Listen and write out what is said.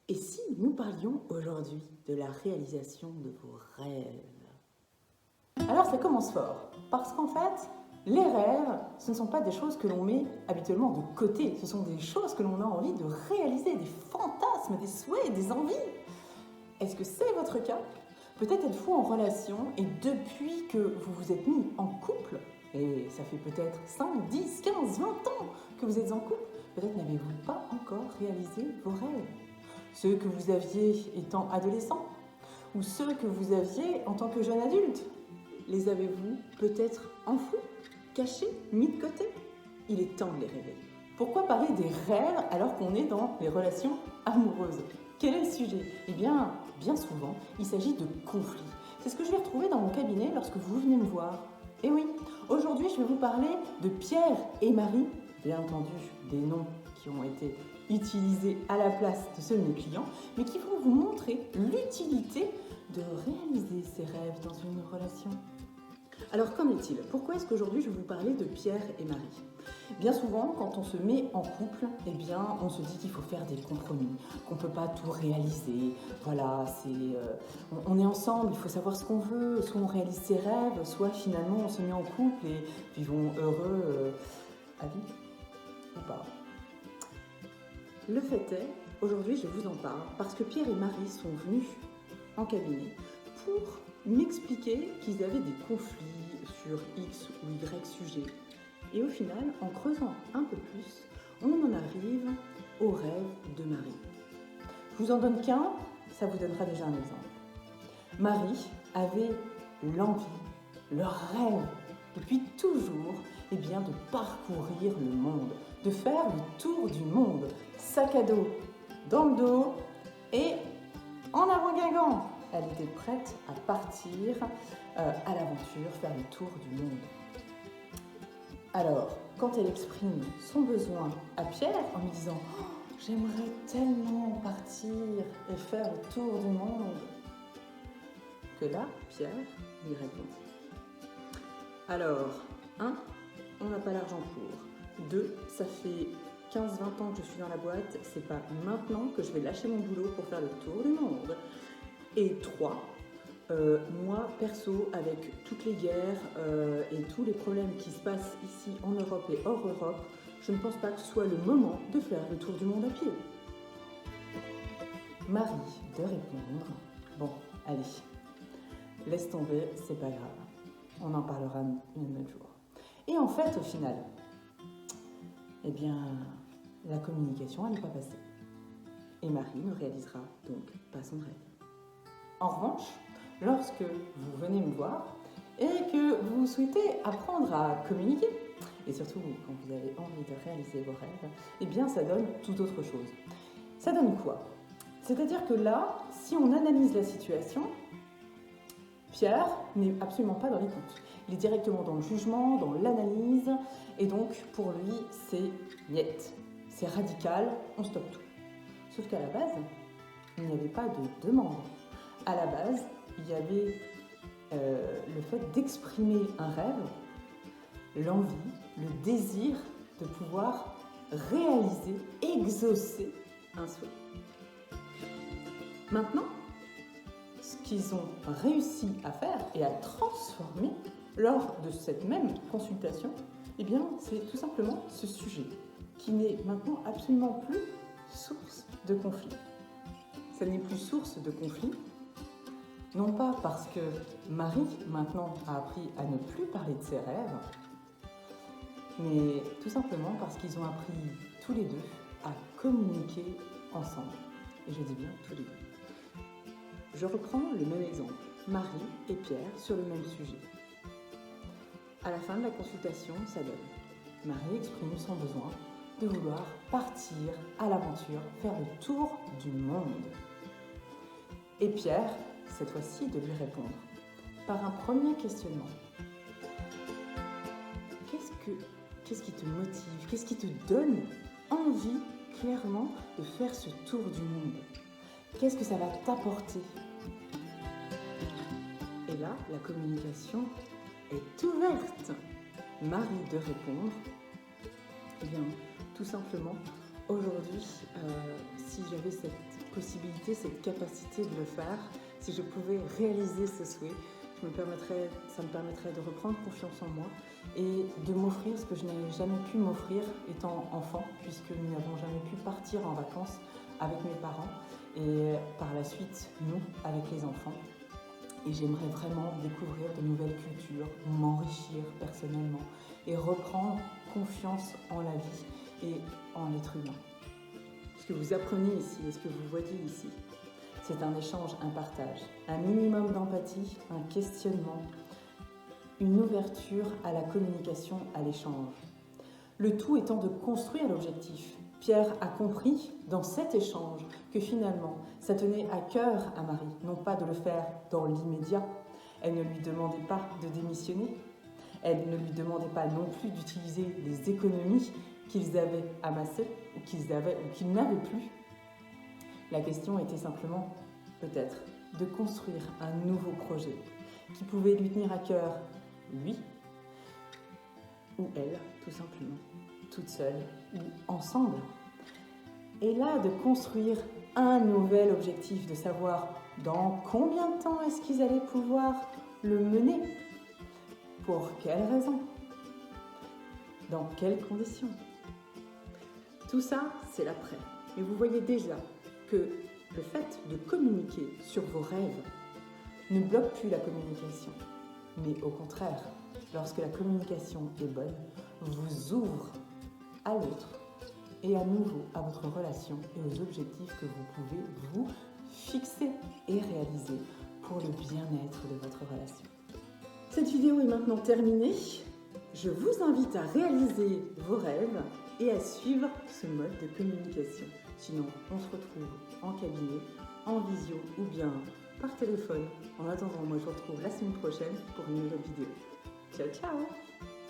Et si nous parlions aujourd'hui de la réalisation de vos rêves? Alors ça commence fort, parce qu'en fait, les rêves, ce ne sont pas des choses que l'on met habituellement de côté, ce sont des choses que l'on a envie de réaliser, des fantasmes, des souhaits, des envies. Est-ce que c'est votre cas? Peut-être êtes-vous en relation et depuis que vous vous êtes mis en couple, et ça fait peut-être 5, 10, 15, 20 ans que vous êtes en couple, peut-être n'avez-vous pas encore réalisé vos rêves. Ceux que vous aviez étant adolescent, ou ceux que vous aviez en tant que jeune adulte. Les avez-vous peut-être enfouis, cachés, mis de côté? Il est temps de les rêver. Pourquoi parler des rêves alors qu'on est dans les relations amoureuses? Quel est le sujet? Eh bien souvent, il s'agit de conflits. C'est ce que je vais retrouver dans mon cabinet lorsque vous venez me voir. Et oui, aujourd'hui, je vais vous parler de Pierre et Marie, bien entendu, des noms qui ont été utilisés à la place de ceux de mes clients, mais qui vont vous montrer l'utilité de réaliser ses rêves dans une relation. Alors qu'en est-il? Pourquoi est-ce qu'aujourd'hui je vais vous parler de Pierre et Marie? Bien souvent, quand on se met en couple, eh bien, on se dit qu'il faut faire des compromis, qu'on ne peut pas tout réaliser. Voilà, on est ensemble, il faut savoir ce qu'on veut, soit on réalise ses rêves, soit finalement on se met en couple et vivons heureux à vie ou pas. Le fait est, aujourd'hui je vous en parle parce que Pierre et Marie sont venus en cabinet pour m'expliquer qu'ils avaient des conflits sur X ou Y sujet. Et au final, en creusant un peu plus, on en arrive au rêve de Marie. Je vous en donne qu'un, ça vous donnera déjà un exemple. Marie avait l'envie, le rêve, depuis toujours, eh bien, de parcourir le monde, de faire le tour du monde, sac à dos dans le dos et en avant Guingamp. Elle était prête à partir à l'aventure, faire le tour du monde. Alors, quand elle exprime son besoin à Pierre en lui disant « Oh, j'aimerais tellement partir et faire le tour du monde », que là, Pierre lui répond « Alors, 1, on n'a pas l'argent pour. 2, ça fait 15-20 ans que je suis dans la boîte, c'est pas maintenant que je vais lâcher mon boulot pour faire le tour du monde. Et 3, moi, perso, avec toutes les guerres et tous les problèmes qui se passent ici en Europe et hors Europe, je ne pense pas que ce soit le moment de faire le tour du monde à pied. » Marie de répondre « Bon, allez, laisse tomber, c'est pas grave, on en parlera un autre jour. » Et en fait, au final, eh bien, la communication, elle n'est pas passée. Et Marie ne réalisera donc pas son rêve. En revanche, lorsque vous venez me voir et que vous souhaitez apprendre à communiquer, et surtout quand vous avez envie de réaliser vos rêves, eh bien ça donne tout autre chose. Ça donne quoi? C'est-à-dire que là, si on analyse la situation, Pierre n'est absolument pas dans les comptes. Il est directement dans le jugement, dans l'analyse, et donc pour lui, c'est niet. C'est radical, on stoppe tout. Sauf qu'à la base, il n'y avait pas de demande. À la base, il y avait le fait d'exprimer un rêve, l'envie, le désir de pouvoir réaliser, exaucer un souhait. Maintenant, ce qu'ils ont réussi à faire et à transformer lors de cette même consultation, eh bien, c'est tout simplement ce sujet qui n'est maintenant absolument plus source de conflit. Ça n'est plus source de conflit, non pas parce que Marie, maintenant, a appris à ne plus parler de ses rêves, mais tout simplement parce qu'ils ont appris tous les deux à communiquer ensemble. Et je dis bien tous les deux. Je reprends le même exemple, Marie et Pierre sur le même sujet. À la fin de la consultation, ça donne. Marie exprime son besoin de vouloir partir à l'aventure, faire le tour du monde. Et Pierre, cette fois-ci, de lui répondre par un premier questionnement. Qu'est-ce qui te motive? Qu'est-ce qui te donne envie, clairement, de faire ce tour du monde? Qu'est-ce que ça va t'apporter? Et là, la communication est ouverte. Marie de répondre. Eh bien, tout simplement, aujourd'hui, si j'avais cette possibilité, cette capacité de le faire, si je pouvais réaliser ce souhait, ça me permettrait de reprendre confiance en moi et de m'offrir ce que je n'avais jamais pu m'offrir étant enfant, puisque nous n'avons jamais pu partir en vacances avec mes parents et par la suite, nous, avec les enfants. Et j'aimerais vraiment découvrir de nouvelles cultures, m'enrichir personnellement et reprendre confiance en la vie et en l'être humain. Ce que vous apprenez ici et ce que vous voyez ici, c'est un échange, un partage, un minimum d'empathie, un questionnement, une ouverture à la communication, à l'échange. Le tout étant de construire l'objectif. Pierre a compris dans cet échange que finalement, ça tenait à cœur à Marie, non pas de le faire dans l'immédiat. Elle ne lui demandait pas de démissionner. Elle ne lui demandait pas non plus d'utiliser les économies qu'ils avaient amassées ou qu'ils n'avaient plus. La question était simplement, peut-être, de construire un nouveau projet qui pouvait lui tenir à cœur, lui ou elle, tout simplement, toute seule ou ensemble. Et là, de construire un nouvel objectif, de savoir dans combien de temps est-ce qu'ils allaient pouvoir le mener, pour quelles raisons, dans quelles conditions. Tout ça, c'est l'après. Et vous voyez déjà que le fait de communiquer sur vos rêves ne bloque plus la communication. Mais au contraire, lorsque la communication est bonne, vous ouvre à l'autre et à nouveau à votre relation et aux objectifs que vous pouvez vous fixer et réaliser pour le bien-être de votre relation. Cette vidéo est maintenant terminée. Je vous invite à réaliser vos rêves et à suivre ce mode de communication. Sinon, on se retrouve en cabinet, en visio ou bien par téléphone. En attendant, moi je vous retrouve la semaine prochaine pour une nouvelle vidéo. Ciao, ciao!